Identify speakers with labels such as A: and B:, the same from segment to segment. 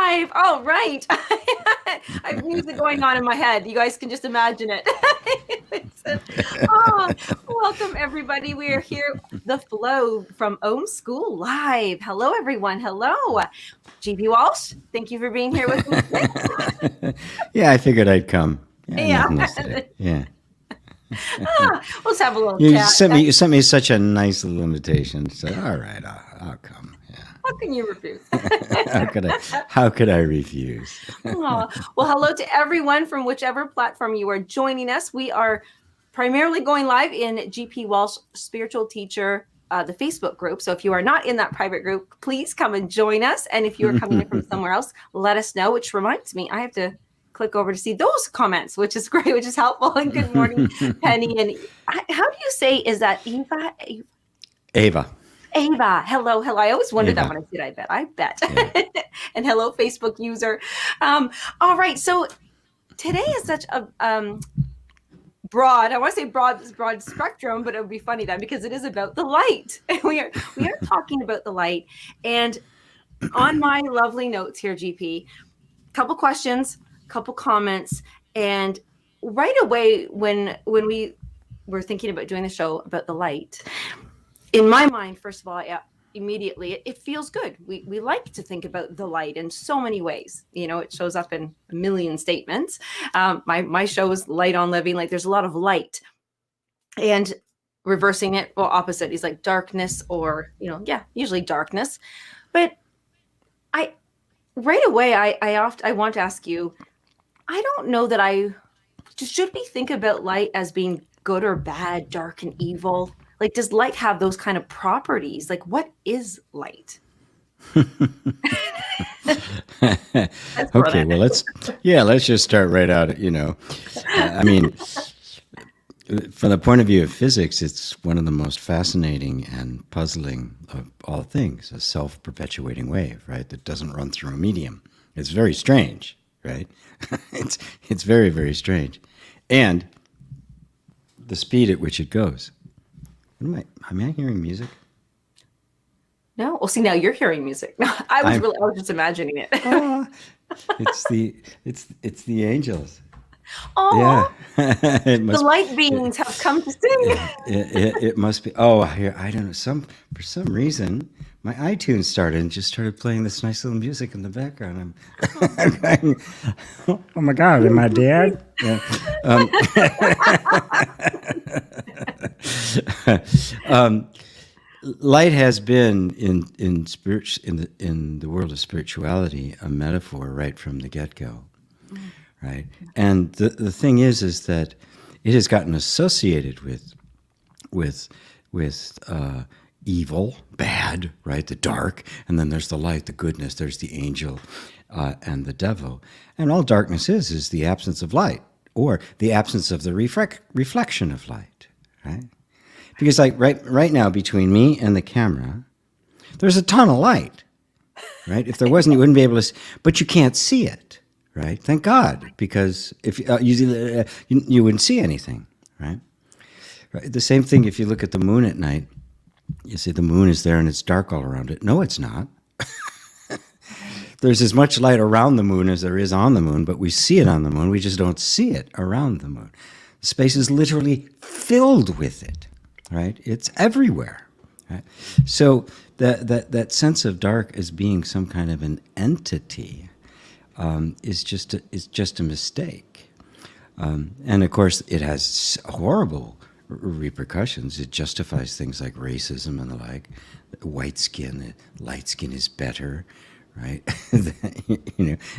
A: live. All right. I have music going on in my head. You guys can just imagine it. Oh, welcome everybody. We are here, the flow from Ohm School Live. Hello, everyone. Hello. GP Walsh, thank you for being here with me.
B: Yeah, I figured I'd come.
A: Yeah.
B: Nothing to say. Yeah.
A: Let's have a little
B: You
A: chat.
B: sent me such a nice little invitation. So all right, I'll come. Yeah.
A: How can you refuse?
B: How could I refuse?
A: Well, hello to everyone from whichever platform you are joining us. We are primarily going live in GP Walsh Spiritual Teacher, the Facebook group. So if you are not in that private group, please come and join us. And if you are coming in from somewhere else, let us know, which reminds me, I have to click over to see those comments, which is great, which is helpful. And good morning, Penny. And how do you say, is that Eva?
B: Ava.
A: Ava, hello. I always wondered
B: Ava.
A: that when I said I bet.
B: Yeah.
A: And hello, Facebook user. All right, so today is such a broad, I want to say broad spectrum, but it would be funny then because it is about the light. We are talking about the light. And on my lovely notes here, GP, couple questions, couple comments, and right away when we were thinking about doing the show about the light, in my mind, first of all, immediately it feels good. We like to think about the light in so many ways. You know, it shows up in a million statements. My show is Light on Living. Like there's a lot of light, and reversing it, well, opposite is like darkness, or usually darkness. But right away I want to ask you, I don't know that should we think about light as being good or bad, dark and evil? Like, does light have those kind of properties? Like, what is light?
B: Okay, well, let's just start right out. I mean, from the point of view of physics, it's one of the most fascinating and puzzling of all things, a self-perpetuating wave, right, that doesn't run through a medium. It's very strange, right? It's very, very strange. And the speed at which it goes. Am I hearing music?
A: No. Well, see, now you're hearing music. I was just imagining it.
B: It's the angels.
A: Oh,
B: yeah.
A: The light beings have come to sing.
B: It must be. Oh, here, I don't know. For some reason, my iTunes started playing this nice little music in the background. I'm going, oh my God, am I dead? Yeah. Light has been in the world of spirituality a metaphor right from the get-go, right? And the thing is that it has gotten associated with evil, bad, right? The dark, and then there's the light, the goodness. There's the angel and the devil, and all darkness is the absence of light, or the absence of the reflection of light, right? Because like right now between me and the camera, there's a ton of light, right? If there wasn't, you wouldn't be able to, but you can't see it, right? Thank God, because if you wouldn't see anything, right? The same thing if you look at the moon at night, you see the moon is there and it's dark all around it. No, it's not. There's as much light around the moon as there is on the moon, but we see it on the moon. We just don't see it around the moon. Space is literally filled with it. Right, it's everywhere. Right? So that sense of dark as being some kind of an entity is just a mistake, and of course it has horrible repercussions. It justifies things like racism and the like. White skin, light skin is better. Right,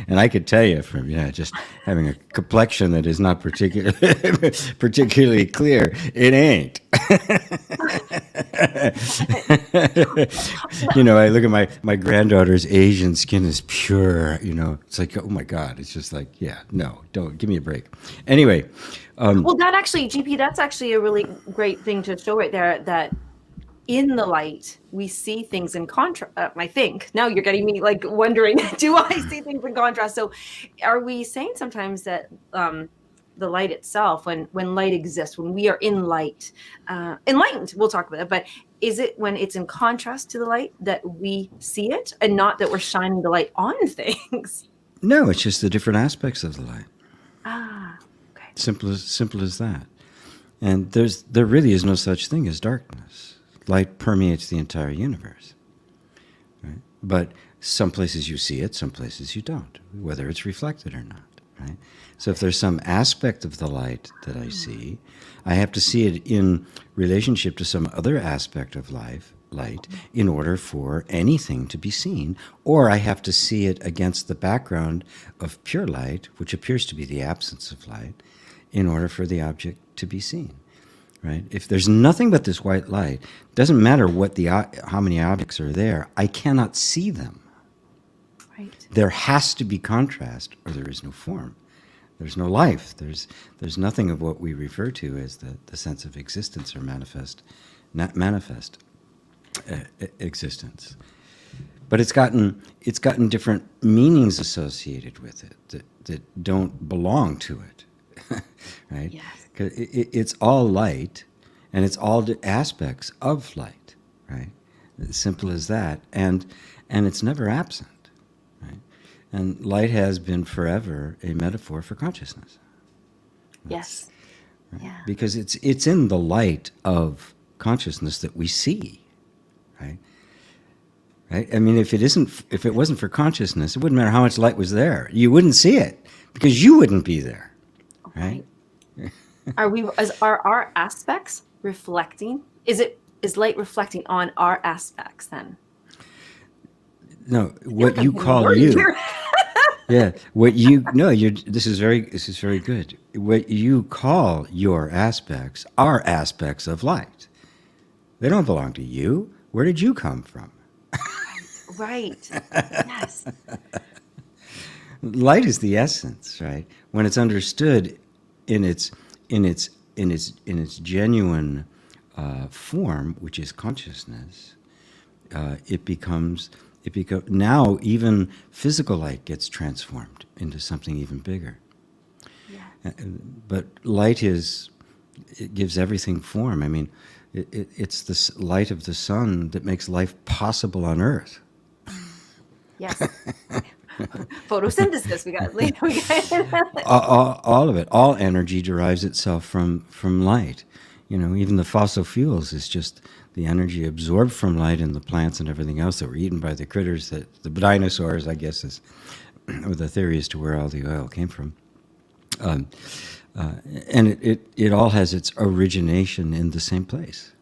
B: and I could tell you from just having a complexion that is not particularly clear, it ain't. I look at my granddaughter's Asian skin is pure. It's like, oh my God, it's just like, no, don't give me a break. Anyway,
A: well, that actually, GP, that's actually a really great thing to show right there, that in the light, we see things in contrast. I think now you're getting me like wondering, do I see things in contrast? So are we saying sometimes that the light itself, when light exists, when we are in light, enlightened, we'll talk about it, but is it when it's in contrast to the light that we see it, and not that we're shining the light on things?
B: No, it's just the different aspects of the light.
A: Ah, okay.
B: Simple as that. And there really is no such thing as darkness. Light permeates the entire universe. Right? But some places you see it, some places you don't, whether it's reflected or not. Right? So if there's some aspect of the light that I see, I have to see it in relationship to some other aspect of light in order for anything to be seen, or I have to see it against the background of pure light, which appears to be the absence of light, in order for the object to be seen. Right? If there's nothing but this white light, doesn't matter how many objects are there, I cannot see them.
A: Right.
B: There has to be contrast, or there is no form. There's no life. There's nothing of what we refer to as the sense of existence or manifest existence. But it's gotten different meanings associated with it that don't belong to it, right?
A: Yes.
B: 'Cause it's all light, and it's all the aspects of light, right? As simple as that, and it's never absent. And light has been forever a metaphor for consciousness.
A: Yes.
B: Right?
A: Yeah.
B: Because it's in the light of consciousness that we see, right? Right? I mean, if it wasn't for consciousness, it wouldn't matter how much light was there. You wouldn't see it because you wouldn't be there, right?
A: Are our aspects reflecting? Is light reflecting on our aspects then?
B: No, what you call you. Yeah, what you no, this is very good. What you call your aspects are aspects of light. They don't belong to you. Where did you come from?
A: Right. Yes.
B: Light is the essence, right? When it's understood in its genuine form, which is consciousness, it becomes now even physical light gets transformed into something even bigger.
A: Yeah.
B: But light it gives everything form. I mean, it's the light of the sun that makes life possible on Earth.
A: Yes. Photosynthesis. We got
B: all of it. All energy derives itself from light. You know, even the fossil fuels is just the energy absorbed from light in the plants and everything else that were eaten by the critters, the dinosaurs, I guess, is or the theory as to where all the oil came from. And it all has its origination in the same place.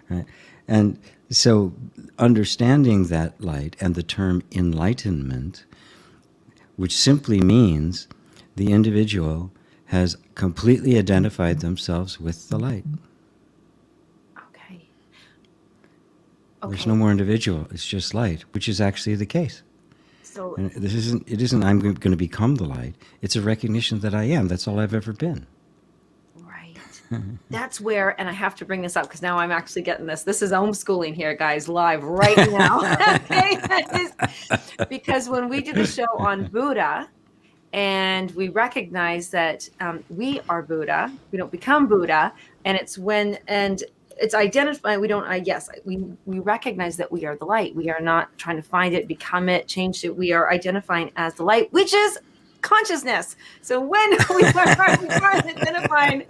B: Right? And so understanding that light and the term enlightenment, which simply means the individual has completely identified themselves with the light.
A: Okay.
B: There's no more individual. It's just light, which is actually the case.
A: So
B: And it isn't I'm going to become the light. It's a recognition that I am. That's all I've ever been.
A: right. That's where, and I have to bring this up because now I'm actually getting this. This is homeschooling here, guys, live right now. Okay. Because when we did the show on Buddha, and we recognize that we are Buddha, we don't become Buddha, and it's identified. We don't. We recognize that we are the light. We are not trying to find it, become it, change it. We are identifying as the light, which is consciousness. So when we are identifying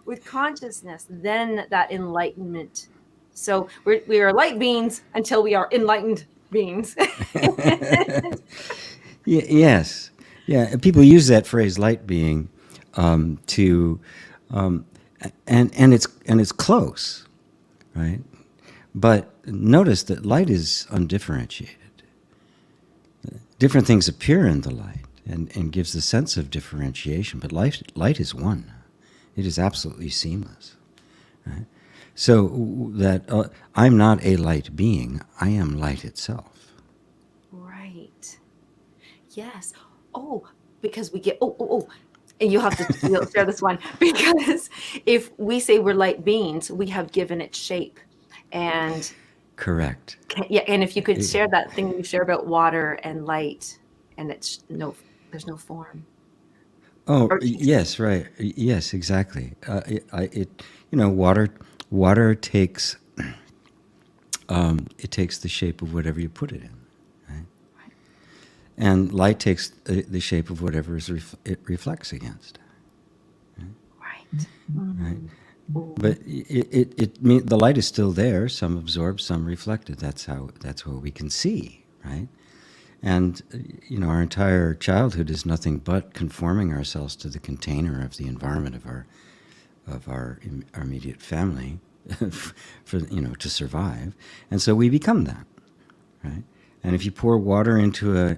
A: with consciousness, then that enlightenment. So we are light beings until we are enlightened beings.
B: Yes. Yeah, people use that phrase "light being" and it's close, right? But notice that light is undifferentiated. Different things appear in the light and gives the sense of differentiation, but light is one. It is absolutely seamless. Right? So that I'm not a light being; I am light itself.
A: Right. Yes. Oh, because we get and you'll share this one, because if we say we're light beings, we have given it shape. And
B: Correct.
A: and if you could share that thing you share about water and light, and there's no form.
B: Oh, yes, right. Yes, exactly. Water Water takes it takes the shape of whatever you put it in, right? And light takes the shape of whatever it reflects against,
A: Right.
B: right? But the light is still there. Some absorbed, some reflected. That's what we can see, right? And our entire childhood is nothing but conforming ourselves to the container of the environment of our immediate family, for to survive. And so we become that, right? And if you pour water into a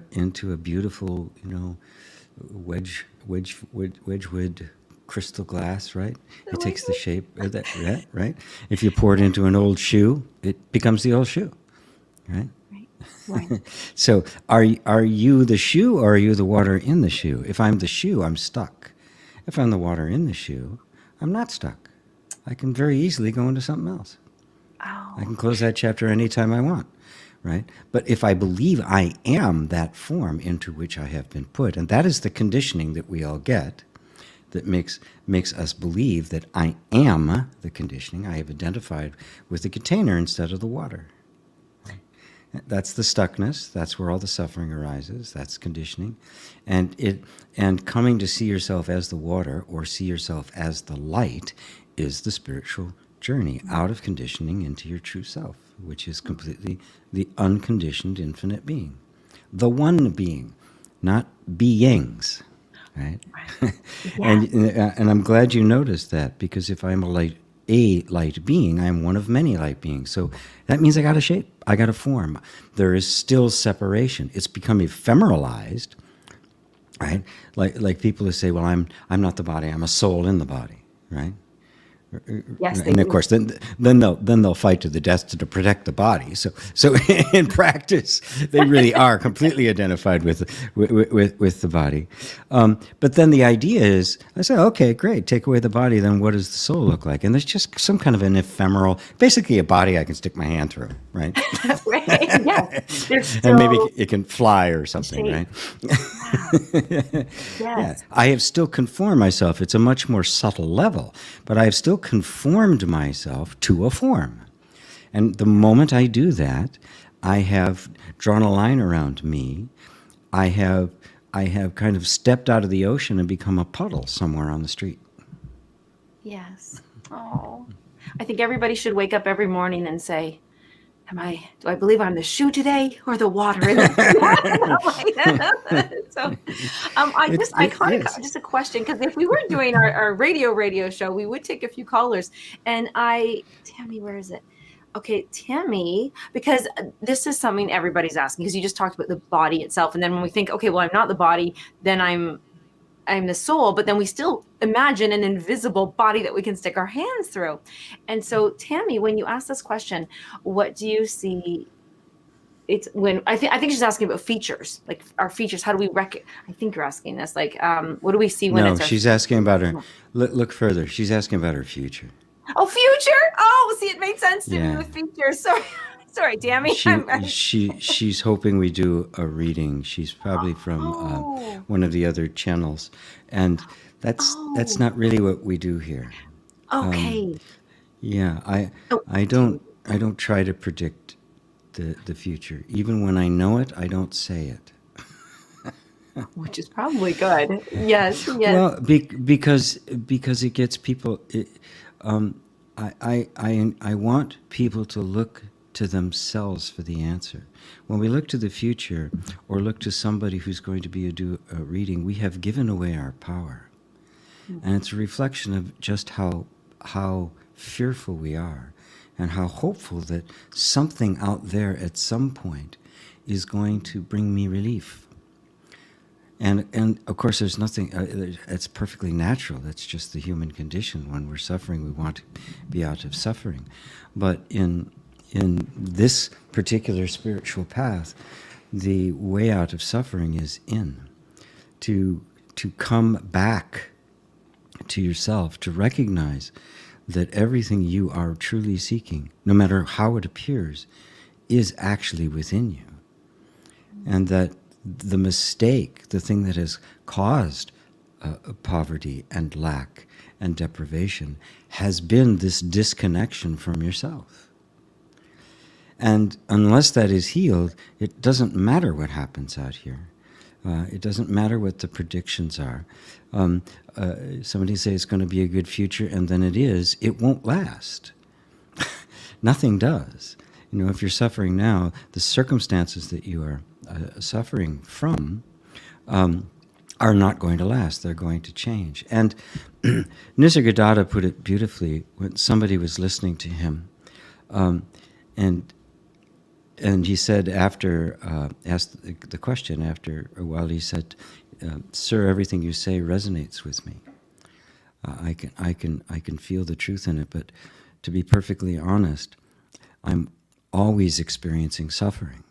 B: beautiful Wedgwood crystal glass, right? It takes the shape of that, right? If you pour it into an old shoe, it becomes the old shoe, right?
A: Right.
B: So are you the shoe, or are you the water in the shoe? If I'm the shoe, I'm stuck. If I'm the water in the shoe, I'm not stuck. I can very easily go into something else.
A: Oh.
B: I can close that chapter anytime I want, right? But if I believe I am that form into which I have been put, and that is the conditioning that we all get, that makes us believe that I am the conditioning. I have identified with the container instead of the water. That's the stuckness. That's where all the suffering arises. That's conditioning. And coming to see yourself as the water, or see yourself as the light, is the spiritual journey out of conditioning into your true self, which is completely the unconditioned infinite being. The one being, not beings, right?
A: Yeah.
B: And I'm glad you noticed that, because if I'm a light being, I am one of many light beings. So that means I got a shape, I got a form. There is still separation. It's become ephemeralized, right? Like people who say, well, I'm not the body, I'm a soul in the body, right?
A: Yes,
B: And of course, then they'll fight to the death to protect the body. So in practice, they really are completely identified with the body. But then the idea is, I say, okay, great, take away the body. Then what does the soul look like? And there's just some kind of an ephemeral, basically a body I can stick my hand through, right?
A: Right. Yes. There's still
B: And maybe it can fly or something,
A: shape.
B: right?
A: Wow.
B: Yeah,
A: Yes.
B: I have still conformed myself. It's a much more subtle level, but I have still conformed myself to a form. And the moment I do that, I have drawn a line around me. I have kind of stepped out of the ocean and become a puddle somewhere on the street.
A: Yes. Oh. I think everybody should wake up every morning and say, do I believe I'm the shoe today, or the water in the So just a question, because if we were doing our radio show, we would take a few callers. And Tammy, where is it? Okay, Tammy, because this is something everybody's asking, because you just talked about the body itself. And then when we think, okay, well, I'm not the body, then I'm the soul, but then we still imagine an invisible body that we can stick our hands through. And so, Tammy, when you ask this question, what do you see? It's when I think she's asking about features, like our features. How do we I think you're asking this, like, what do we see when
B: No,
A: it's our
B: she's asking about her. Look further. She's asking about her future.
A: Oh, future? Oh, see, it made sense to me
B: Yeah.
A: with features. Sorry, Tammy.
B: She's hoping we do a reading. She's probably from one of the other channels, and that's not really what we do here.
A: Okay.
B: Yeah, I don't try to predict the future. Even when I know it, I don't say it.
A: Which is probably good. Yes.
B: Well, because it gets people. I want people to look to themselves for the answer. When we look to the future, or look to somebody who's going to do a reading, we have given away our power, and it's a reflection of just how fearful we are, and how hopeful that something out there at some point is going to bring me relief. And of course, there's nothing. It's perfectly natural. That's just the human condition. When we're suffering, we want to be out of suffering. But in this particular spiritual path, the way out of suffering is to come back to yourself, to recognize that everything you are truly seeking, no matter how it appears, is actually within you, and that the mistake, the thing that has caused poverty and lack and deprivation has been this disconnection from yourself. And unless that is healed, it doesn't matter what happens out here. It doesn't matter what the predictions are. Somebody say it's going to be a good future, and then it is. It won't last. Nothing does. If you're suffering now, the circumstances that you are suffering from are not going to last. They're going to change. And Nisargadatta put it beautifully when somebody was listening to him. And he said asked the question after a while, he said, "Sir, everything you say resonates with me. I can feel the truth in it, but to be perfectly honest, I'm always experiencing suffering."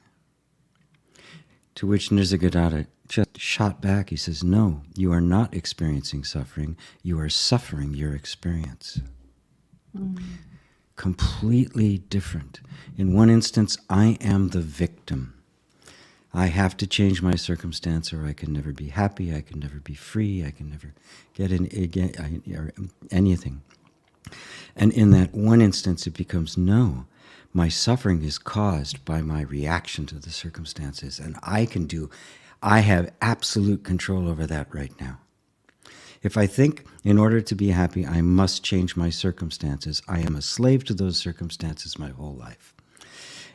B: To which Nisargadatta just shot back. He says, "No, you are not experiencing suffering. You are suffering your experience." Completely different. In one instance, I am the victim. I have to change my circumstance, or I can never be happy. I can never be free. I can never get anything. And in that one instance, it becomes, no, my suffering is caused by my reaction to the circumstances, and I have absolute control over that right now. If I think in order to be happy, I must change my circumstances, I am a slave to those circumstances my whole life.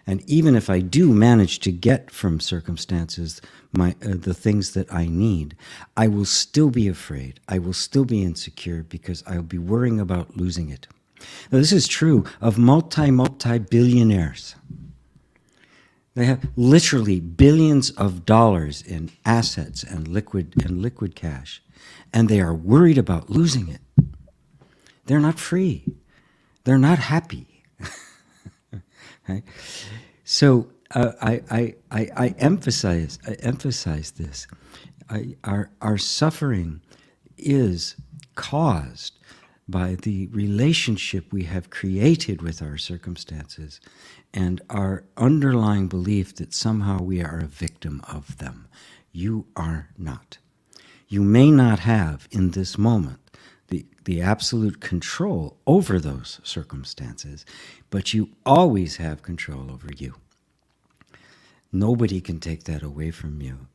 B: And even if I do manage to get from circumstances the things that I need, I will still be afraid. I will still be insecure because I will be worrying about losing it. Now, this is true of multi-billionaires. They have literally billions of dollars in assets and liquid cash, and they are worried about losing it. They're not free. They're not happy. Right? So I emphasize this. Our suffering is caused by the relationship we have created with our circumstances and our underlying belief that somehow we are a victim of them. You are not. You may not have in this moment the absolute control over those circumstances, but you always have control over you. Nobody can take that away from you.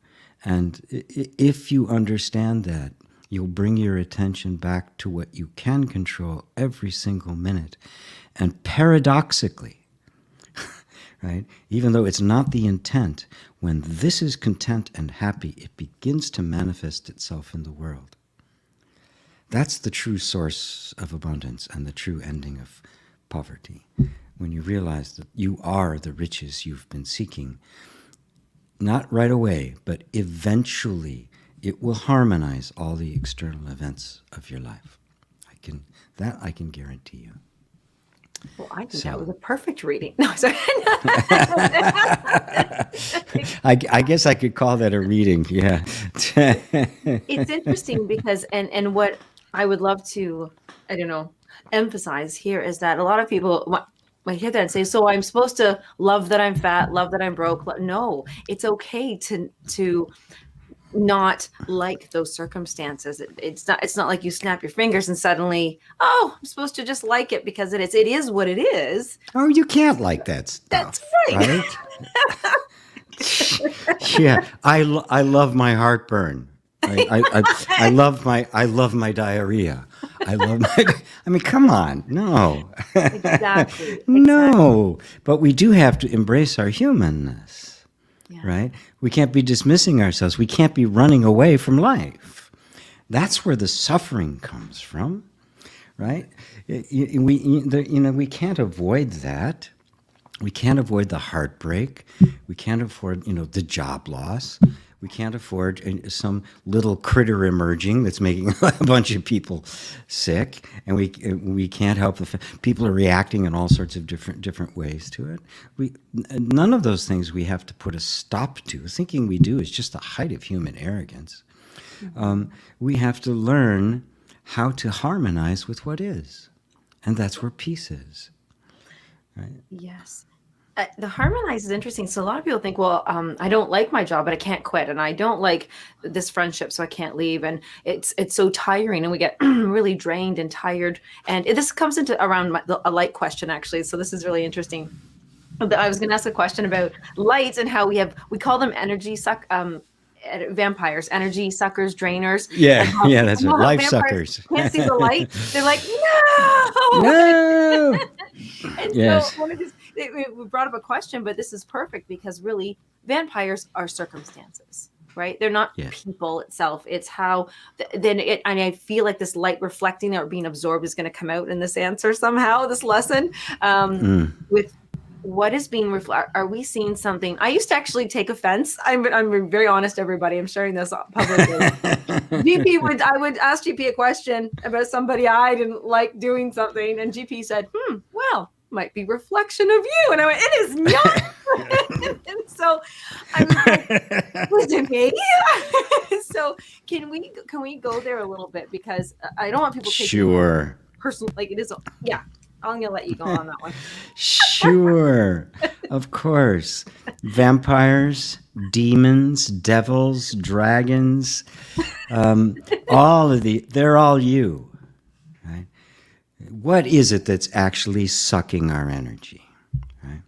B: And if you understand that, you'll bring your attention back to what you can control every single minute. And paradoxically, right, even though it's not the intent, when this is content and happy, it begins to manifest itself in the world. That's the true source of abundance and the true ending of poverty. When you realize that you are the riches you've been seeking, not right away, but eventually it will harmonize all the external events of your life. I can guarantee you.
A: Well, I think that was a perfect reading. No, sorry.
B: I guess I could call that a reading, yeah.
A: It's interesting because, and what I would love to, I don't know, emphasize here is that a lot of people might hear that and say, so I'm supposed to love that I'm fat, love that I'm broke. No, it's okay to not like those circumstances. It's not like you snap your fingers and suddenly, oh, I'm supposed to just like it because it is what it is.
B: Oh, you can't like that stuff.
A: That's right.
B: Yeah, I love my heartburn. I love my diarrhea. I mean, come on, no.
A: Exactly.
B: No, but we do have to embrace our humanness, right? We can't be dismissing ourselves. We can't be running away from life. That's where the suffering comes from, right? We can't avoid that. We can't avoid the heartbreak. We can't afford, the job loss. We can't afford some little critter emerging that's making a bunch of people sick, and we can't help people are reacting in all sorts of different ways to it. None of those things we have to put a stop to. Thinking we do is just the height of human arrogance. We have to learn how to harmonize with what is, and that's where peace is. Right?
A: Yes. The harmonize is interesting. So a lot of people think, well, I don't like my job, but I can't quit, and I don't like this friendship, so I can't leave, and it's so tiring, and we get really drained and tired. And this comes into around a light question, actually. So this is really interesting. I was going to ask a question about lights and how we call them energy vampires, energy suckers, drainers,
B: Yeah,
A: and
B: yeah,
A: I
B: that's
A: know
B: it.
A: how
B: Life
A: vampires
B: suckers.
A: can't see the light. They're like, no.
B: No.
A: And so
B: Yes.
A: we brought up a question, but this is perfect because really vampires are circumstances, right? They're not
B: Yeah.
A: people itself. It's how then it, and I feel like this light reflecting or being absorbed is going to come out in this answer somehow, this lesson, with what is being reflected. Are we seeing something? I used to actually take offense. I'm very honest, everybody. I'm sharing this publicly. I would ask GP a question about somebody I didn't like doing something, and GP said, well, might be reflection of you. And I went, it is not. And so I was like, was it me? So can we go there a little bit, because I don't want people taking
B: Sure.
A: personal, like it is. Yeah, I'm gonna let you go on that one.
B: Sure. Of course. Vampires, demons, devils, dragons, they're all you. Right? What is it that's actually sucking our energy? Right?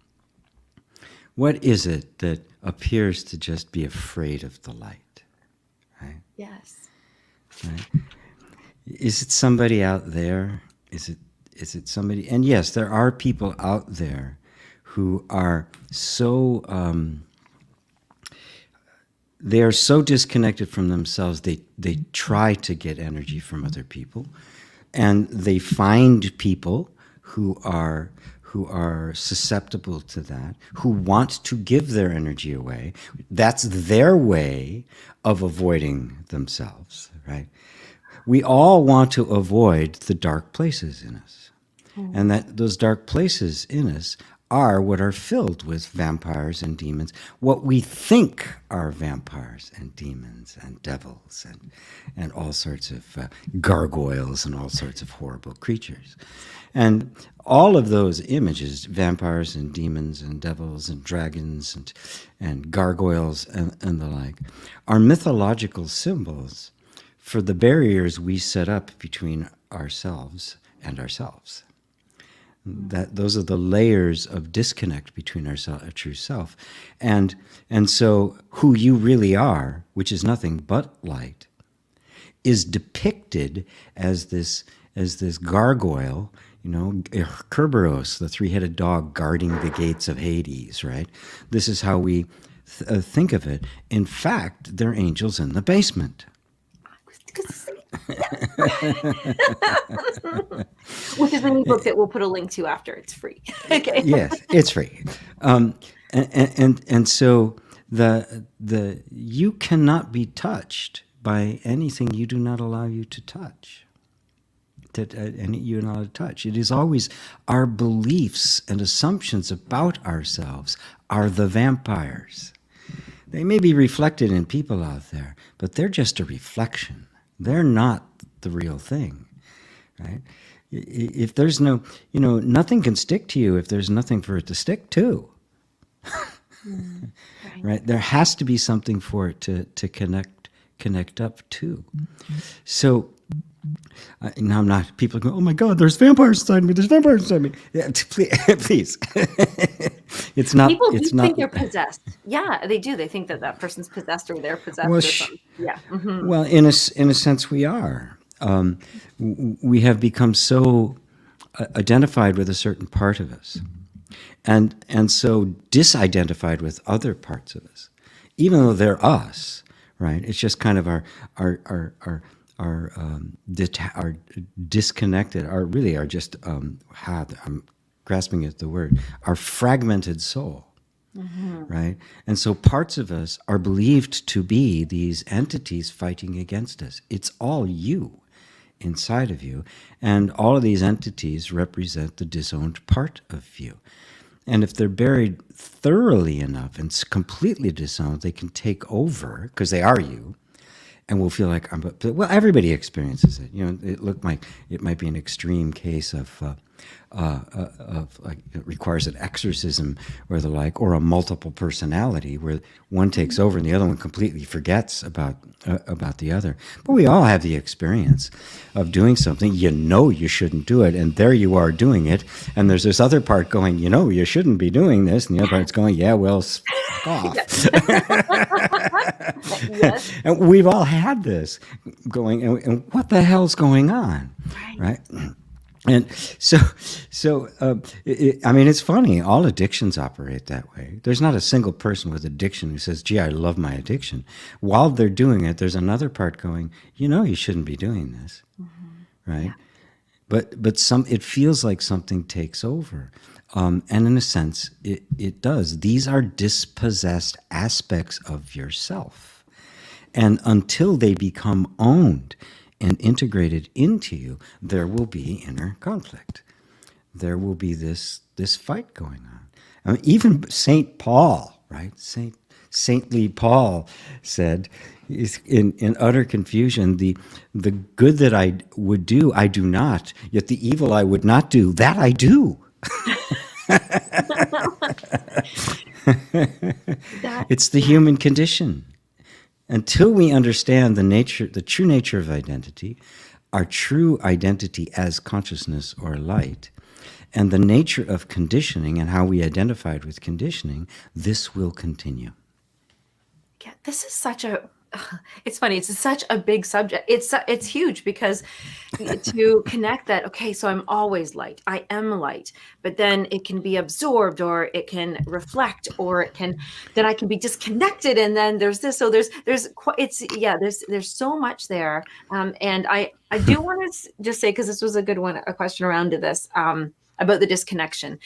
B: What is it that appears to just be afraid of the light? Right?
A: Yes.
B: Right? Is it somebody out there? Is it somebody? And yes, there are people out there who are so they are so disconnected from themselves. They try to get energy from other people, and they find people who are susceptible to that, who want to give their energy away. That's their way of avoiding themselves, right? We all want to avoid the dark places in us. And that those dark places in us are what are filled with vampires and demons, what we think are vampires and demons and devils and all sorts of gargoyles and all sorts of horrible creatures. And all of those images, vampires and demons and devils and dragons and gargoyles and the like, are mythological symbols for the barriers we set up between ourselves and ourselves. That those are the layers of disconnect between our true self, and so who you really are, which is nothing but light, is depicted as this gargoyle, Kerberos, the three-headed dog guarding the gates of Hades. Right? This is how we think of it. In fact, they're angels in the basement.
A: Which is an ebook that we'll put a link to after. It's free. Okay.
B: Yes, it's free. And so the you cannot be touched by anything you do not allow you to touch. You're not allowed to touch. It is always our beliefs and assumptions about ourselves are the vampires. They may be reflected in people out there, but they're just a reflection. They're not the real thing, right? If there's no, nothing can stick to you if there's nothing for it to stick to. Right? There has to be something for it to connect up to. So now I'm not. People go, "Oh my God, there's vampires inside me. There's vampires inside me." Yeah, please. It's not.
A: People do
B: it's not,
A: think they're possessed. Yeah, they do. They think that person's possessed or they're possessed
B: Well,
A: or something. Yeah. Mm-hmm.
B: Well, in a sense, we are. We have become so identified with a certain part of us, and so disidentified with other parts of us, even though they're us. Right? It's just kind of our disconnected, our just I'm grasping at the word, our fragmented soul. Right? And so parts of us are believed to be these entities fighting against us. It's all you inside of you. And all of these entities represent the disowned part of you. And if they're buried thoroughly enough and completely disowned, they can take over because they are you. And we'll feel like, well, everybody experiences it. It might be an extreme case of of like it requires an exorcism or the like, or a multiple personality where one takes over and the other one completely forgets about the other. But we all have the experience of doing something you know you shouldn't do it, and there you are doing it, and there's this other part going, you know, you shouldn't be doing this, and the other part's going, yeah, well, fuck off.
A: Yes.
B: And we've all had this going, and what the hell's going on, right? And I mean, it's funny. All addictions operate that way. There's not a single person with addiction who says, gee, I love my addiction. While they're doing it, there's another part going, you know, you shouldn't be doing this, right? Yeah. But it feels like something takes over. And in a sense, it does. These are dispossessed aspects of yourself. And until they become owned and integrated into you, there will be inner conflict. There will be this fight going on. I mean, even St. Paul, right? Saintly Paul said, in utter confusion, the good that I would do, I do not, yet the evil I would not do, that I do. It's the human condition. Until we understand the true nature of identity, our true identity as consciousness or light, and the nature of conditioning and how we identified with conditioning, this will continue.
A: Yeah, this is such a, it's funny, it's such a big subject. It's huge because to connect that, okay, so I'm always light, I am light, but then it can be absorbed, or it can reflect, or then I can be disconnected, and then there's this. So there's so much there. And I do want to just say, because this was a good one, a question around to this, about the disconnection.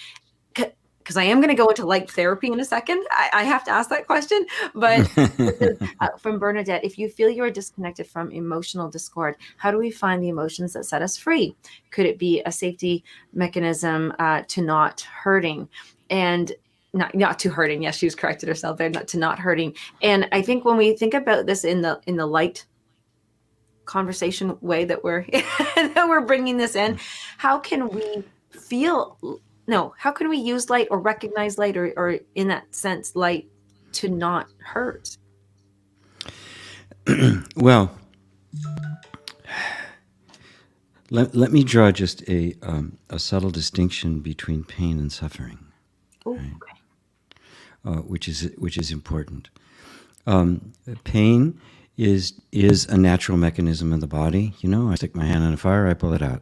A: Because I am going to go into light therapy in a second. I have to ask that question. But from Bernadette, if you feel you are disconnected from emotional discord, how do we find the emotions that set us free? Could it be a safety mechanism to not hurting? And not to hurting. Yes, she's corrected herself there, not to not hurting. And I think when we think about this in the light conversation way that we're bringing this in, how can we how can we use light or recognize light or in that sense, light to not hurt?
B: Well, let me draw just a subtle distinction between pain and suffering.
A: Oh,
B: right?
A: Okay.
B: Which is important. Pain is a natural mechanism in the body. You know, I stick my hand in a fire, I pull it out,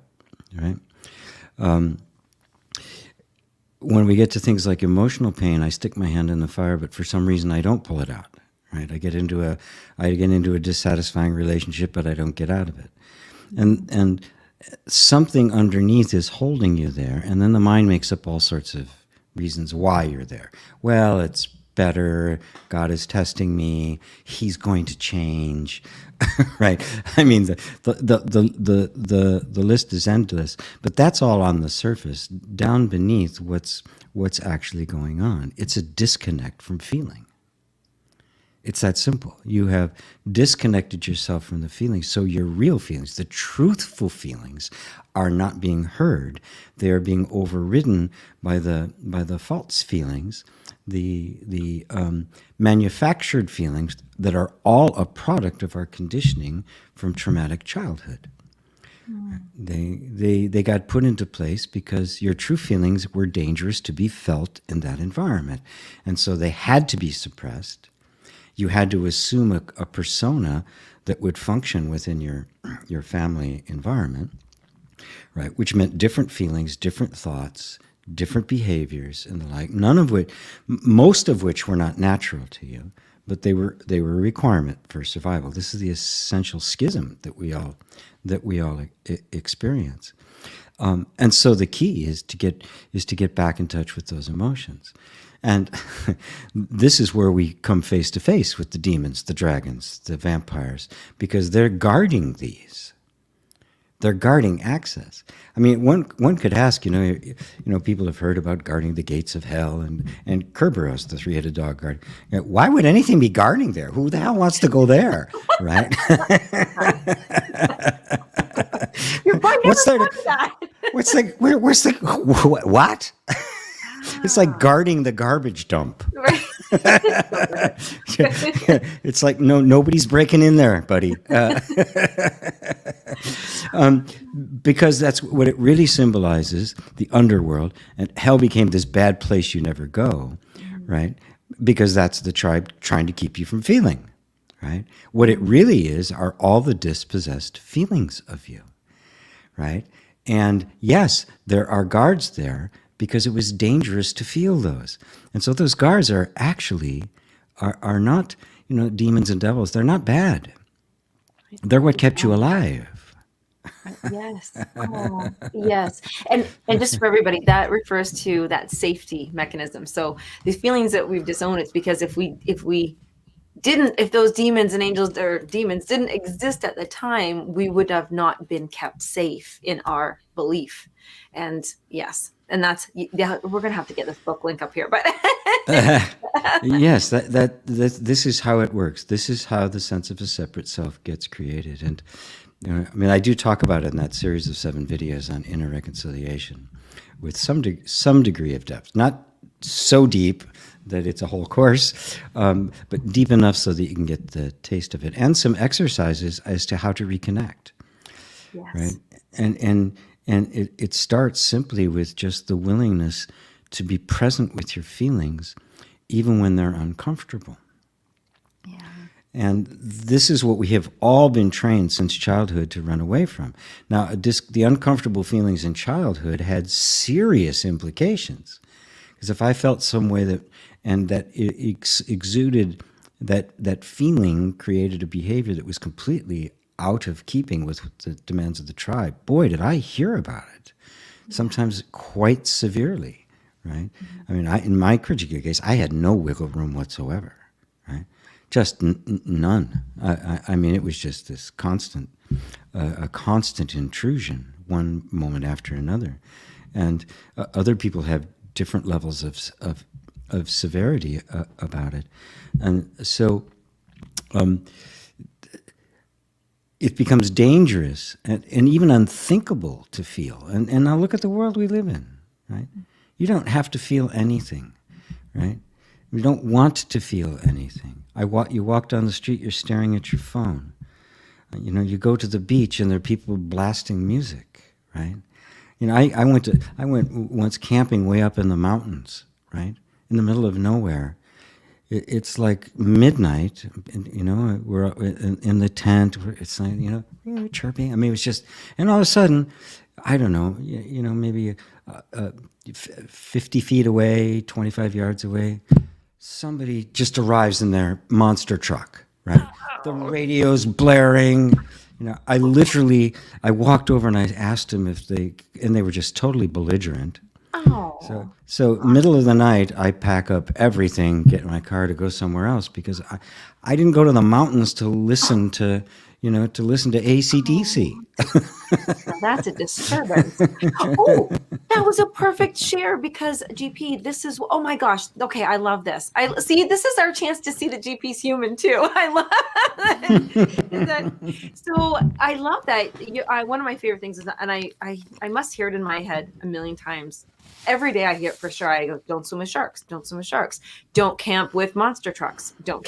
B: right? When we get to things like emotional pain, I stick my hand in the fire, but for some reason I don't pull it out. Right? I get into a dissatisfying relationship, but I don't get out of it. And something underneath is holding you there, and then the mind makes up all sorts of reasons why you're there. Well, it's better. God is testing me. He's going to change. Right? I mean, the list is endless, but that's all on the surface. Down beneath, what's actually going on? It's a disconnect from feeling. It's that simple. You have disconnected yourself from the feelings, so your real feelings, the truthful feelings, are not being heard. They are being overridden by the false feelings, the manufactured feelings that are all a product of our conditioning from traumatic childhood. They got put into place because your true feelings were dangerous to be felt in that environment, and so they had to be suppressed. You had to assume a persona that would function within your family environment, right? Which meant different feelings, different thoughts, different behaviors, and the like. Most of which were not natural to you, but they were a requirement for survival. This is the essential schism that we all experience. And so the key is to get back in touch with those emotions. And this is where we come face to face with the demons, the dragons, the vampires, because they're guarding these. They're guarding access. I mean, one could ask, people have heard about guarding the gates of hell and Kerberos, the three-headed dog guard. Why would anything be guarding there? Who the hell wants to go there, right?
A: You're probably
B: What's there
A: never that.
B: What's like? Where's the what? It's like
A: Ah,
B: guarding the garbage dump.
A: right. So good.
B: It's like nobody's breaking in there, buddy. Because that's what it really symbolizes, the underworld, and hell became this bad place you never go, right? Because that's the tribe trying to keep you from feeling, right? What it really is are all the dispossessed feelings of you, right? And yes, there are guards there because it was dangerous to feel those. And so those guards are actually are not, demons and devils. They're not bad. They're what kept you alive.
A: Yes. Oh, yes. And just for everybody, that refers to that safety mechanism. So these feelings that we've disowned, it's because if those demons and angels or demons didn't exist at the time, we would have not been kept safe in our belief. And yes, and that's, yeah, we're gonna have to get this book link up here, but
B: Yes, this is how it works. This is how the sense of a separate self gets created. And I mean, I do talk about it in that series of 7 videos on inner reconciliation with some degree of depth. Not so deep that it's a whole course, but deep enough so that you can get the taste of it, and some exercises as to how to reconnect,
A: yes.
B: right? And it starts simply with just the willingness to be present with your feelings, even when they're uncomfortable.
A: Yeah.
B: And this is what we have all been trained since childhood to run away from. Now, the uncomfortable feelings in childhood had serious implications. Because if I felt some way that it exuded that feeling created a behavior that was completely out of keeping with the demands of the tribe, boy, did I hear about it. Sometimes quite severely, right? I mean, in my particular case, I had no wiggle room whatsoever, right? Just none. I mean, it was just this constant, a constant intrusion, one moment after another. And other people have different levels of severity about it. And so it becomes dangerous and even unthinkable to feel. And now look at the world we live in, right? You don't have to feel anything, right? You don't want to feel anything. You walk down the street, you're staring at your phone. You go to the beach and there are people blasting music, right? I went once camping way up in the mountains, right? In the middle of nowhere. It's like midnight, we're in the tent. It's like, chirping. I mean, it was just, and all of a sudden, I don't know, maybe 50 feet away, 25 yards away, somebody just arrives in their monster truck, right? The radio's blaring. I walked over and I asked them and they were just totally belligerent.
A: Oh.
B: So middle of the night, I pack up everything, get in my car to go somewhere else because I didn't go to the mountains to listen to AC/DC.
A: Now that's a disturbance. Oh, that was a perfect share because GP, this is, oh my gosh. Okay, I love this. I see, this is our chance to see that GP's human too. I love that. So I love that. One of my favorite things is that, and I must hear it in my head a million times. Every day I hear it for sure. I go, don't swim with sharks. Don't swim with sharks. Don't camp with monster trucks. Don't.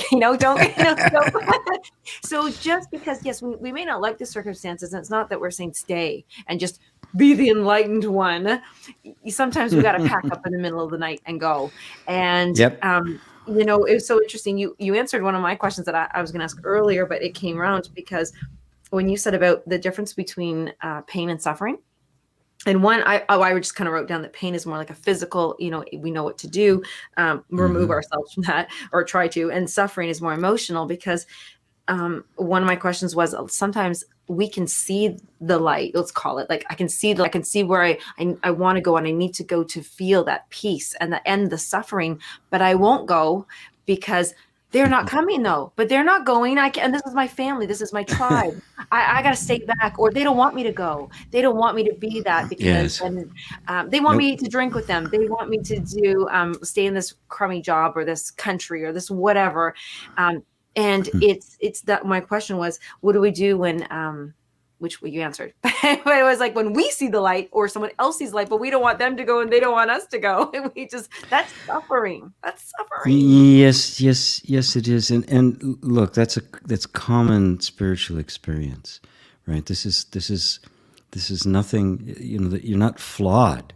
A: So just because, yes, we may not like the circumstances, and it's not that we're saying stay and just be the enlightened one. Sometimes we got to pack up in the middle of the night and go. And
B: Yep.
A: it was so interesting. You answered one of my questions that I was going to ask earlier, but it came around because when you said about the difference between pain and suffering. And one, I just kind of wrote down that pain is more like a physical, we know what to do, remove ourselves from that or try to. And suffering is more emotional because one of my questions was sometimes we can see the light, let's call it, like I can see where I want to go and I need to go to feel that peace and end the suffering, but I won't go because they're not coming though, but they're not going. And this is my family. This is my tribe. I got to stay back, or they don't want me to go. They don't want me to be that because they want me to drink with them. They want me to do, stay in this crummy job or this country or this whatever. And it's that my question was, what do we do when which you answered. But it was like when we see the light or someone else sees light, but we don't want them to go and they don't want us to go. And that's suffering. That's suffering.
B: Yes, it is. And look, that's common spiritual experience, right? This is nothing, that you're not flawed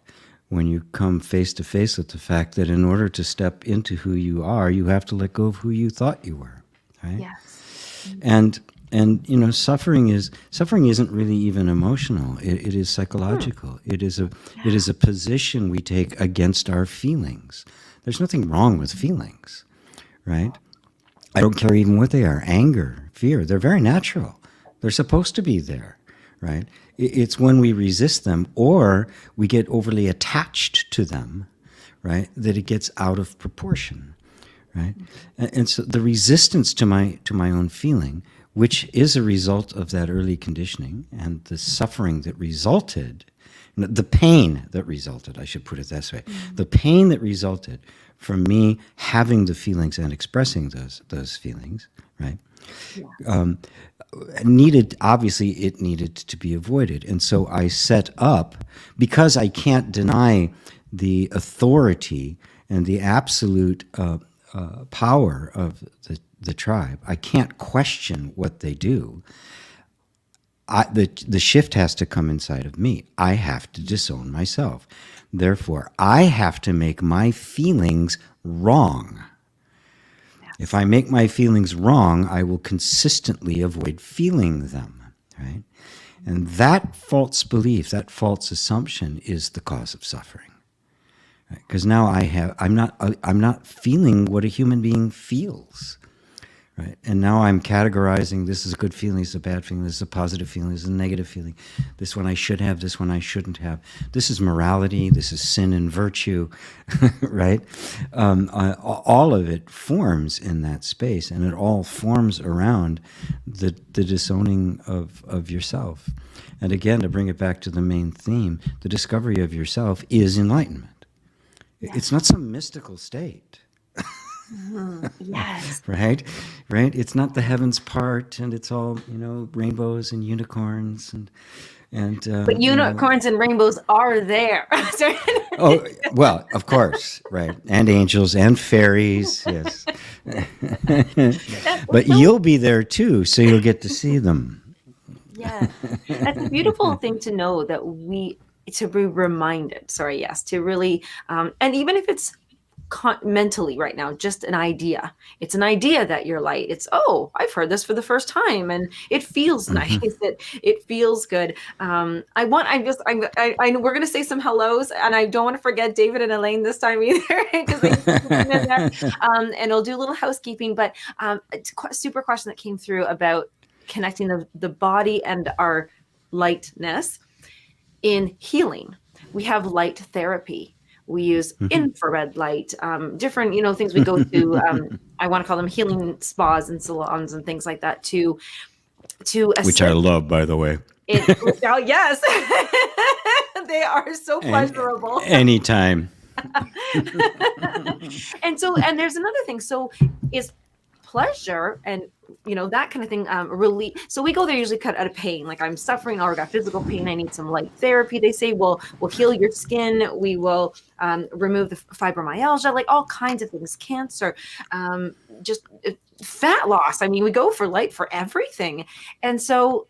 B: when you come face to face with the fact that in order to step into who you are, you have to let go of who you thought you were, right?
A: Yes.
B: And suffering isn't really even emotional. It is psychological. It is a position we take against our feelings. There's nothing wrong with feelings, right? I don't care even what they are. Anger, fear, they're very natural. They're supposed to be there, right? It's when we resist them or we get overly attached to them, right, that it gets out of proportion, right? And so the resistance to my own feeling, which is a result of that early conditioning and the suffering that resulted, the pain that resulted, I should put it this way, the pain that resulted from me having the feelings and expressing those feelings, right? Yeah. It needed to be avoided. And so I set up, because I can't deny the authority and the absolute power of the tribe. I can't question what they do. The shift has to come inside of me. I have to disown myself. Therefore, I have to make my feelings wrong. If I make my feelings wrong, I will consistently avoid feeling them, right? And that false belief, that false assumption is the cause of suffering. Because now I'm not feeling what a human being feels. Right. And now I'm categorizing, this is a good feeling, this is a bad feeling, this is a positive feeling, this is a negative feeling, this one I should have, this one I shouldn't have. This is morality, this is sin and virtue, right? All of it forms in that space, and it all forms around the disowning of yourself. And again, to bring it back to the main theme, the discovery of yourself is enlightenment. Yeah. It's not some mystical state.
A: Yes.
B: Right. It's not the heavens part, and it's all rainbows and unicorns and.
A: But unicorns and rainbows are there.
B: Oh well, of course, right, and angels and fairies, yes. But you'll be there too, so you'll get to see them.
A: Yeah, that's a beautiful thing to know, that to be reminded. Sorry, yes, to really, and even if it's mentally right now, just an idea. It's an idea that you're light. It's, oh, I've heard this for the first time, and it feels nice. It feels good. We're going to say some hellos, and I don't want to forget David and Elaine this time either, because and I'll do a little housekeeping. But it's a super question that came through about connecting the body and our lightness in healing. We have light therapy. We use infrared light, different, things we go to. I want to call them healing spas and salons and things like that to
B: which I love, by the way.
A: Yes, they are so pleasurable.
B: Anytime.
A: And there's another thing. So is pleasure and that kind of thing relief. So we go there usually cut out of pain, like I'm suffering or I got physical pain, I need some light therapy. They say we'll heal your skin, we will remove the fibromyalgia, like all kinds of things, cancer, just fat loss. I mean, we go for light for everything. And so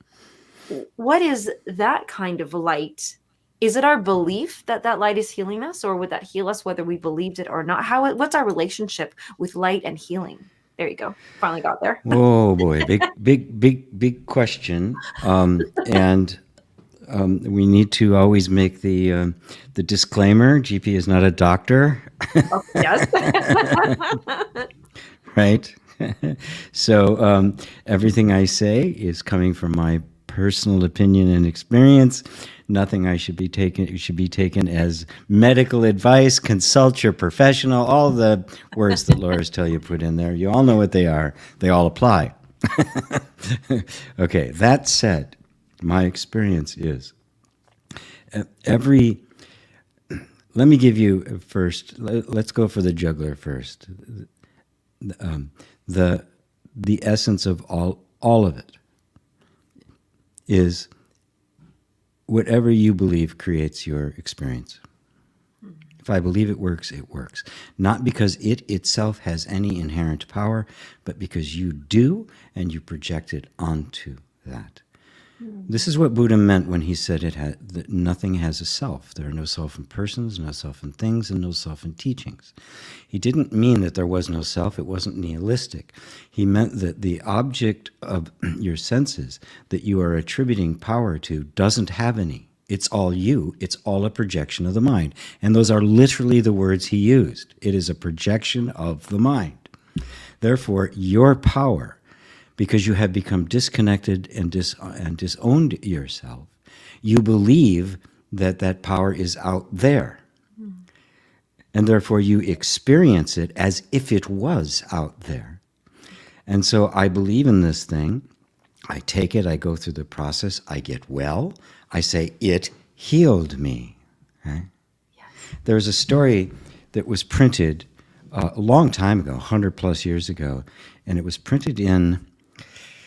A: what is that kind of light? Is it our belief that light is healing us, or would that heal us whether we believed it or not? What's our relationship with light and healing? There you go. Finally got there.
B: Oh boy, big question. And we need to always make the disclaimer: GP is not a doctor.
A: Oh, yes.
B: Right. So everything I say is coming from my personal opinion and experience. Nothing should be taken as medical advice. Consult your professional. All the words that lawyers tell you put in there. You all know what they are. They all apply. Okay, that said, my experience is let me give you first, let's go for the juggler first. The essence of all of it is whatever you believe creates your experience. If I believe it works, it works. Not because it itself has any inherent power, but because you do and you project it onto that. This is what Buddha meant when he said that nothing has a self. There are no self in persons, no self in things, and no self in teachings. He didn't mean that there was no self. It wasn't nihilistic. He meant that the object of your senses that you are attributing power to doesn't have any. It's all you. It's all a projection of the mind. And those are literally the words he used. It is a projection of the mind. Therefore, your power, because you have become disconnected and disowned yourself, you believe that that power is out there. And therefore you experience it as if it was out there. And so I believe in this thing. I take it, I go through the process, I get well. I say, it healed me. Right?
A: Yes.
B: There's a story that was printed a long time ago, 100 plus years ago, and it was printed in,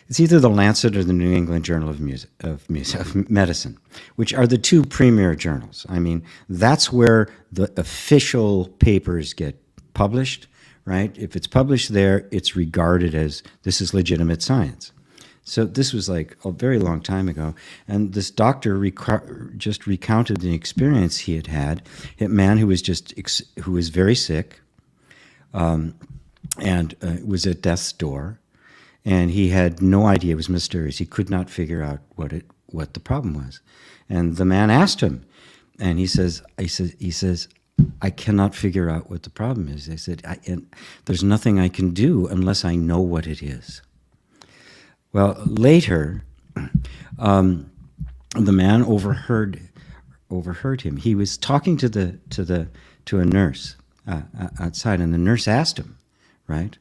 B: it's either the Lancet or the New England Journal of Medicine, which are the two premier journals. I mean, that's where the official papers get published, right? If it's published there, it's regarded as this is legitimate science. So this was like a very long time ago, and this doctor just recounted the experience he had. A man who was very sick, and was at death's door. And he had no idea. It was mysterious. He could not figure out what the problem was. And the man asked him, and he says, I cannot figure out what the problem is. They said, there's nothing I can do unless I know what it is. Well, later, the man overheard him. He was talking to a nurse outside, and the nurse asked him, right?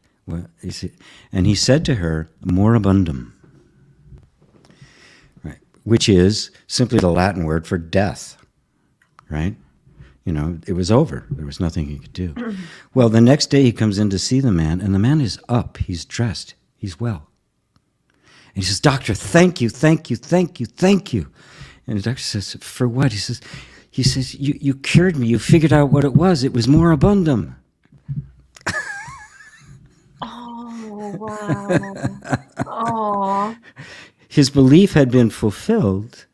B: And he said to her, moribundum, right? Which is simply the Latin word for death, right? You know, it was over. There was nothing he could do. Well, the next day he comes in to see the man, and the man is up. He's dressed. He's well. And he says, doctor, thank you, thank you, thank you, thank you. And the doctor says, for what? He says, you cured me. You figured out what it was. It was moribundum.
A: Oh, wow. Oh.
B: His belief had been fulfilled,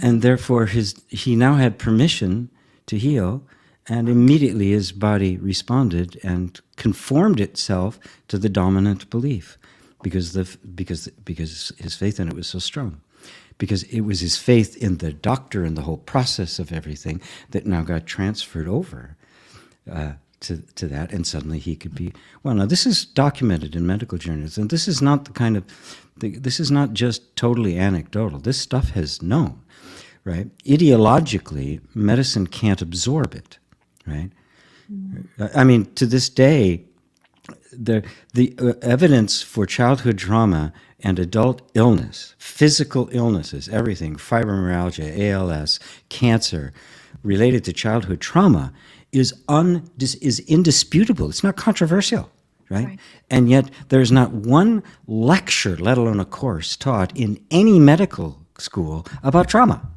B: and therefore he now had permission to heal, and immediately his body responded and conformed itself to the dominant belief because his faith in it was so strong. Because it was his faith in the doctor and the whole process of everything that now got transferred over to that, and suddenly he could be well. Now this is documented in medical journals, and this is not this is not just totally anecdotal. This stuff has known, right? Ideologically, medicine can't absorb it, right? I mean, to this day, the evidence for childhood trauma and adult illness, physical illnesses, everything, fibromyalgia, ALS, cancer, related to childhood trauma is indisputable. It's not controversial, right? And yet there's not one lecture, let alone a course, taught in any medical school about trauma.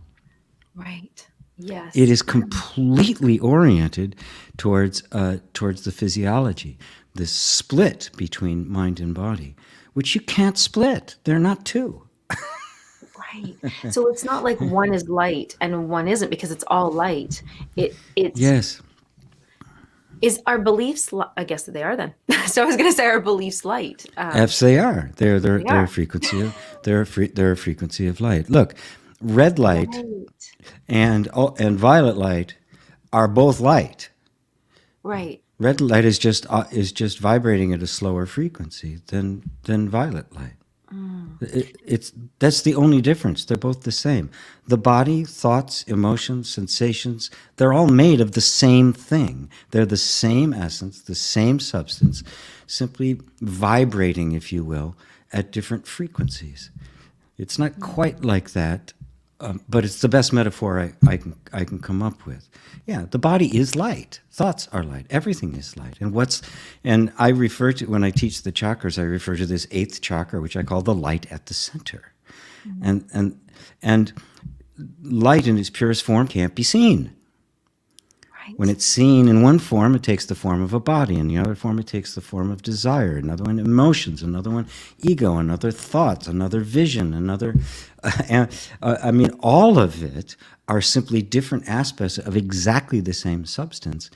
A: Right. Yes.
B: It is completely oriented towards the physiology, this split between mind and body, which you can't split. They're not two.
A: Right. So it's not like one is light and one isn't, because it's all light. It's
B: yes.
A: Is our beliefs? I guess they are then. So I was going to say our beliefs light.
B: Yes, they are. They're a frequency of they're a frequency of light. Look, red light and violet light are both light.
A: Right.
B: Red light is just vibrating at a slower frequency than violet light. That's the only difference. They're both the same. The body, thoughts, emotions, sensations, they're all made of the same thing. They're the same essence, the same substance, simply vibrating, if you will, at different frequencies. It's not quite like that, but it's the best metaphor I can come up with. Yeah, the body is light. Thoughts are light. Everything is light. And I refer to, when I teach the chakras, I refer to this 8th chakra, which I call the light at the center. Mm-hmm. And light in its purest form can't be seen. When
A: Right.
B: it's seen in one form, it takes the form of a body. In the other form, it takes the form of desire. Another one, emotions. Another one, ego. Another, thoughts. Another, vision. Another, I mean, all of it are simply different aspects of exactly the same substance.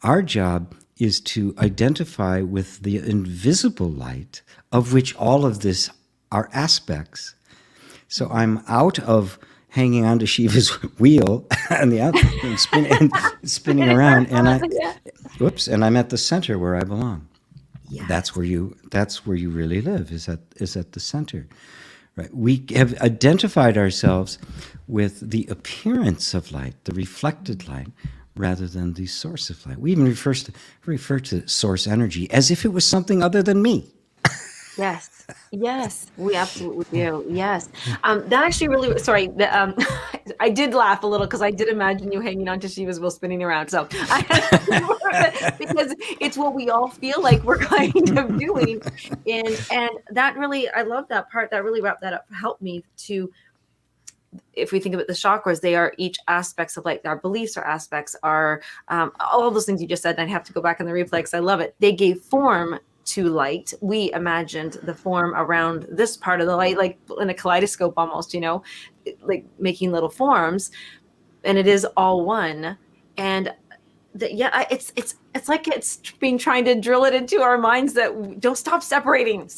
B: Our job is to identify with the invisible light of which all of this are aspects. So I'm out of hanging onto Shiva's wheel and spinning around, and
A: Yeah.
B: and I'm at the center where I belong.
A: Yes.
B: That's where you really live, is at the center. Right. We have identified ourselves with the appearance of light, the reflected light, rather than the source of light. We even refer to source energy as if it was something other than me.
A: Yes. Yes, we absolutely do. Yes. That actually really, sorry, I did laugh a little because I did imagine you hanging on to Shiva's wheel spinning around. So because it's what we all feel like we're kind of doing. And that really, I love that part. That really wrapped that up, helped me to, if we think about the chakras, they are each aspects of like our beliefs, our aspects, our all those things you just said. And I'd have to go back in the replay because I love it. They gave form to light. We imagined the form around this part of the light, like in a kaleidoscope almost, like making little forms, and it is all one. And it's like it's being trying to drill it into our minds that don't stop separating it.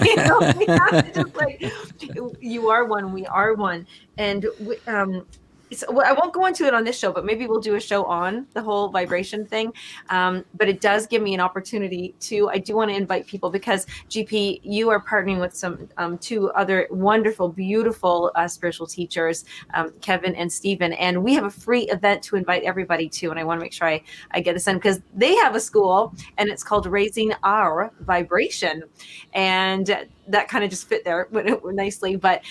A: We have to just like, you are one, we are one. And so I won't go into it on this show, but maybe we'll do a show on the whole vibration thing. But it does give me an opportunity to, I do want to invite people because GP, you are partnering with some two other wonderful, beautiful spiritual teachers, Kevin and Stephen. And we have a free event to invite everybody to. And I want to make sure I get this in because they have a school and it's called Raising Our Vibration. And that kind of just fit there nicely. But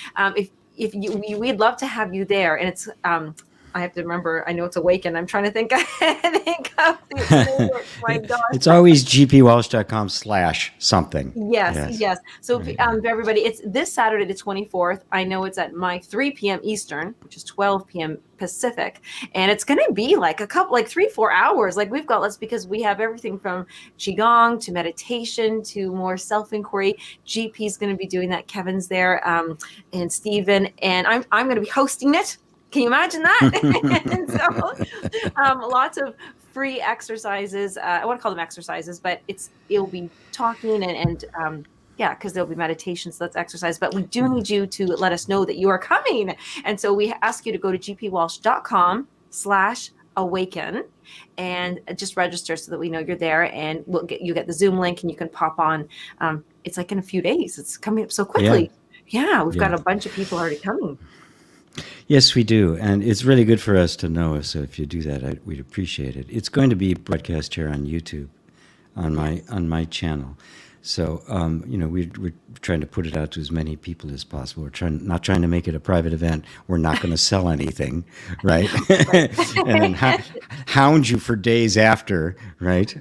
A: if we'd love to have you there. And it's I have to remember, I know it's Awaken. I'm trying to think, think of the my gosh.
B: It's always gpwalsh.com/something.
A: Yes. So everybody, it's this Saturday, the 24th. I know it's at my 3 p.m. Eastern, which is 12 p.m. Pacific. And it's going to be like a couple, like 3-4 hours. Like we've got, because we have everything from Qigong to meditation to more self-inquiry. GP's going to be doing that. Kevin's there, and Stephen, and I'm going to be hosting it. Can you imagine that? And so lots of free exercises. I want to call them exercises, but it'll be talking and yeah, because there'll be meditation, so that's exercise. But we do need you to let us know that you are coming. And so we ask you to go to gpwalsh.com/awaken and just register so that we know you're there, and you get the Zoom link and you can pop on. It's like in a few days. It's coming up so quickly. Yeah, we've got a bunch of people already coming.
B: Yes, we do. And it's really good for us to know. So if you do that, we'd appreciate it. It's going to be broadcast here on YouTube, on my channel. So, we're trying to put it out to as many people as possible. We're not trying to make it a private event. We're not going to sell anything, right? And then hound you for days after, right?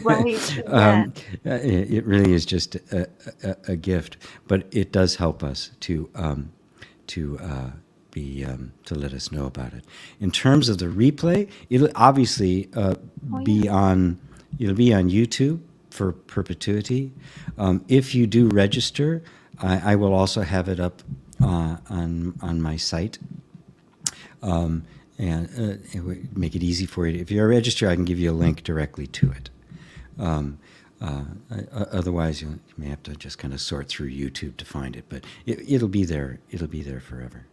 A: Right. Yeah.
B: It really is just a gift, but it does help us to let us know about it. In terms of the replay, it'll obviously be on YouTube for perpetuity. If you do register, I will also have it up on my site, and it would make it easy for you. If you're a register, I can give you a link directly to it. Otherwise, you may have to just kind of sort through YouTube to find it, but it'll be there. It'll be there forever.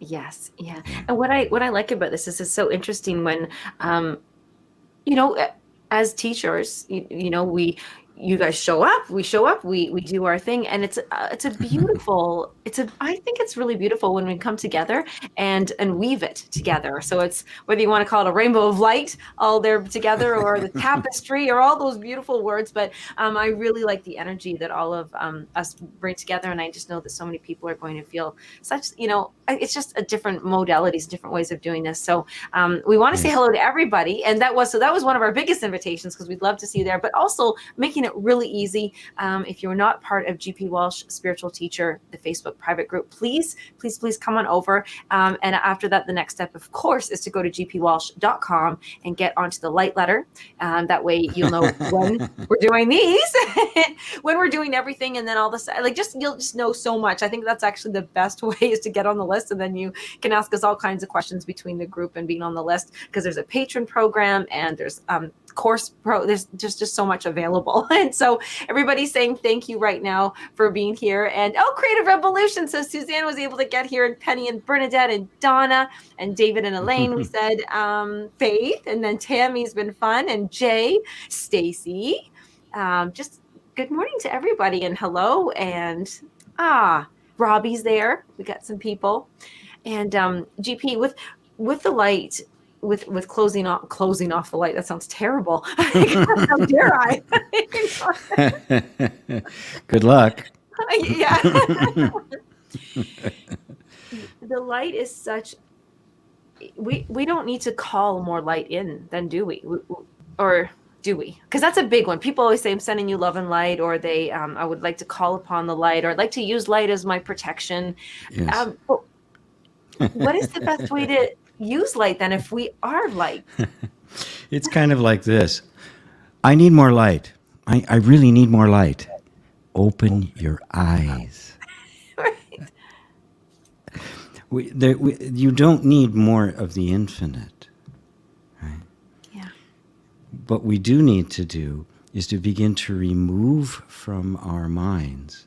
A: Yes. Yeah. And what I like about this is it's so interesting when, as teachers, you guys show up, we do our thing, and it's a beautiful, I think it's really beautiful when we come together and weave it together. So it's, whether you want to call it a rainbow of light all there together, or the tapestry, or all those beautiful words, but I really like the energy that all of us bring together, and I just know that so many people are going to feel such, it's just a different modalities, different ways of doing this. So we want to say hello to everybody, and that was one of our biggest invitations, because we'd love to see you there, but also making it really easy. If you're not part of GP Walsh Spiritual Teacher, the Facebook private group, please come on over. And after that, the next step, of course, is to go to gpwalsh.com and get onto the light letter. That way you'll know when we're doing these, when we're doing everything, and then all this, like, you'll just know so much. I think that's actually the best way, is to get on the list, and then you can ask us all kinds of questions between the group and being on the list, because there's a patron program and there's there's just so much available. And so everybody's saying thank you right now for being here. And Creative Revolution. So Suzanne was able to get here, and Penny and Bernadette and Donna and David and Elaine. We said Faith, and then Tammy's been fun, and Jay, Stacy. Just good morning to everybody, and hello, and Robbie's there. We got some people, and GP with the light. With closing off the light, that sounds terrible. How dare I?
B: Good luck.
A: Yeah. The light is such. We don't need to call more light in, then do we? Or do we? Because that's a big one. People always say, I'm sending you love and light, or they I would like to call upon the light, or I'd like to use light as my protection.
B: Yes.
A: What is the best way to use light then, if we are light?
B: It's kind of like this. I need more light. I really need more light. Open your eyes.
A: Right.
B: You don't need more of the infinite. Right?
A: Yeah.
B: What we do need to do is to begin to remove from our minds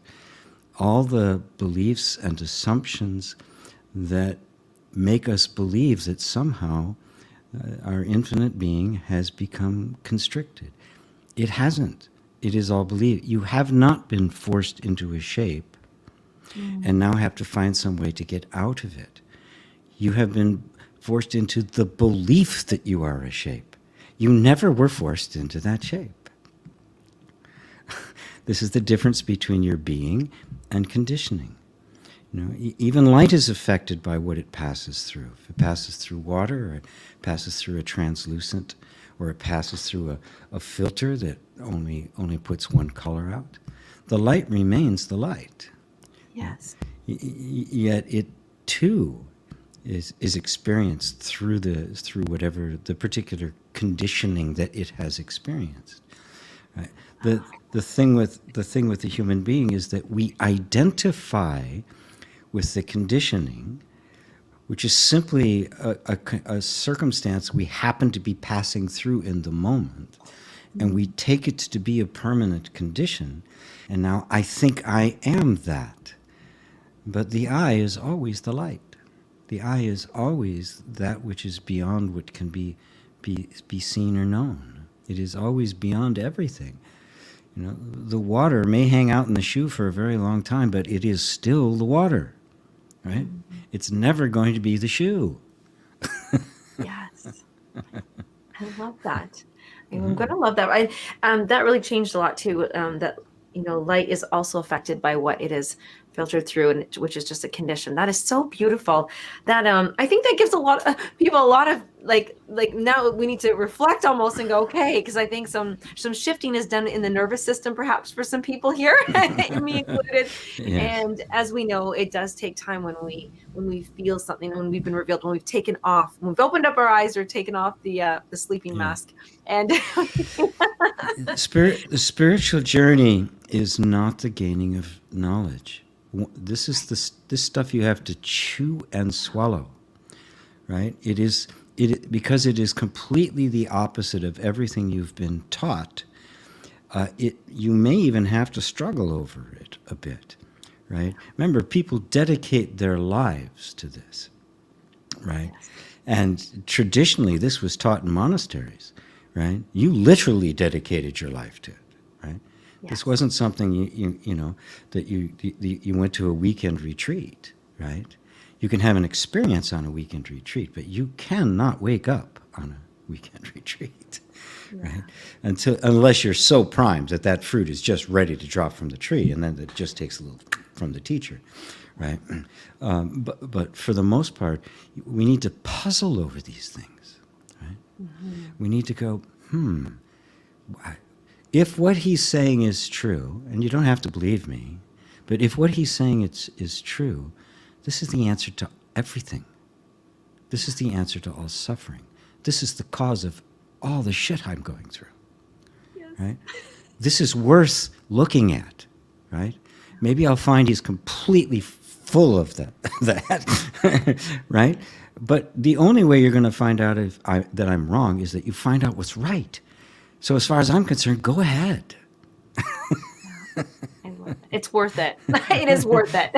B: all the beliefs and assumptions that make us believe that somehow our infinite being has become constricted. It hasn't. It is all belief. You have not been forced into a shape and now have to find some way to get out of it. You have been forced into the belief that you are a shape. You never were forced into that shape. This is the difference between your being and conditioning. You know, even light is affected by what it passes through. If it passes through water, or it passes through a translucent, or it passes through a filter that only puts one color out, the light remains the light.
A: Yes.
B: Yet it too is experienced through whatever the particular conditioning that it has experienced. Right? The thing with the human being is that we identify with the conditioning, which is simply a circumstance we happen to be passing through in the moment, and we take it to be a permanent condition, and now I think I am that. But the I is always the light. The I is always that which is beyond what can be seen or known. It is always beyond everything. You know, the water may hang out in the shoe for a very long time, but it is still the water. Right? It's never going to be the shoe.
A: Yes. I love that. I'm going to love that. That really changed a lot too. That, light is also affected by what it is filtered through, and which is just a condition. That is so beautiful. That I think that gives a lot of people a lot of like now we need to reflect almost and go, okay, because I think some shifting is done in the nervous system, perhaps for some people here, me included.
B: Yes.
A: And as we know, it does take time when we feel something, when we've been revealed, when we've taken off, when we've opened up our eyes or taken off the sleeping mask. And
B: the spiritual journey is not the gaining of knowledge. This is this stuff you have to chew and swallow, right? Because it is completely the opposite of everything you've been taught. You may even have to struggle over it a bit, right? Remember, people dedicate their lives to this, right? Yes. And traditionally, this was taught in monasteries, right? You literally dedicated your life to it, right? Yes. This wasn't something that you went to a weekend retreat, right? You can have an experience on a weekend retreat, but you cannot wake up on a weekend retreat, right? Unless you're so primed that fruit is just ready to drop from the tree, and then it just takes a little from the teacher, right? But for the most part, we need to puzzle over these things, right? Mm-hmm. We need to go, if what he's saying is true, and you don't have to believe me, but if what he's saying is true, this is the answer to everything. This is the answer to all suffering. This is the cause of all the shit I'm going through.
A: Yes.
B: Right? This is worth looking at, right? Maybe I'll find he's completely full of that, right? But the only way you're going to find out that I'm wrong is that you find out what's right. So as far as I'm concerned, go ahead.
A: It's worth it. It is worth it.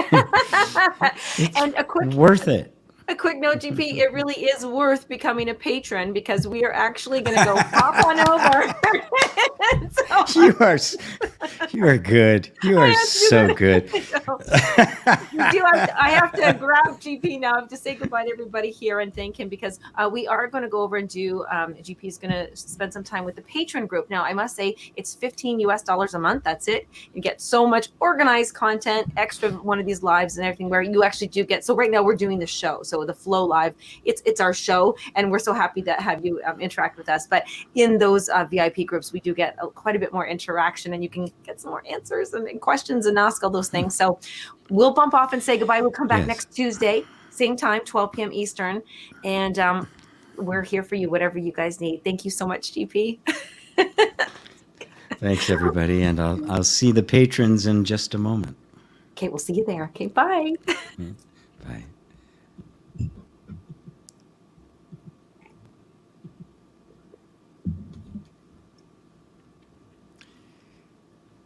A: And
B: worth it.
A: A quick note, GP, it really is worth becoming a patron because we are actually going to go pop on over.
B: You are good. You are so good.
A: I have to grab GP now. I have to say goodbye to everybody here and thank him because we are going to go over and do, GP is going to spend some time with the patron group. Now, I must say it's $15 a month. That's it. You get so much organized content, extra one of these lives and everything where you actually do get. So right now we're doing the show. So the Flow Live, it's our show. And we're so happy to have you interact with us. But in those VIP groups, we do get quite a bit more interaction and you can get some more answers and questions and ask all those things. So we'll bump off and say goodbye. We'll come back next Tuesday, same time, 12 p.m. Eastern. And we're here for you, whatever you guys need. Thank you so much, GP.
B: Thanks, everybody. And I'll see the patrons in just a moment.
A: Okay, we'll see you there. Okay, bye.
B: Bye.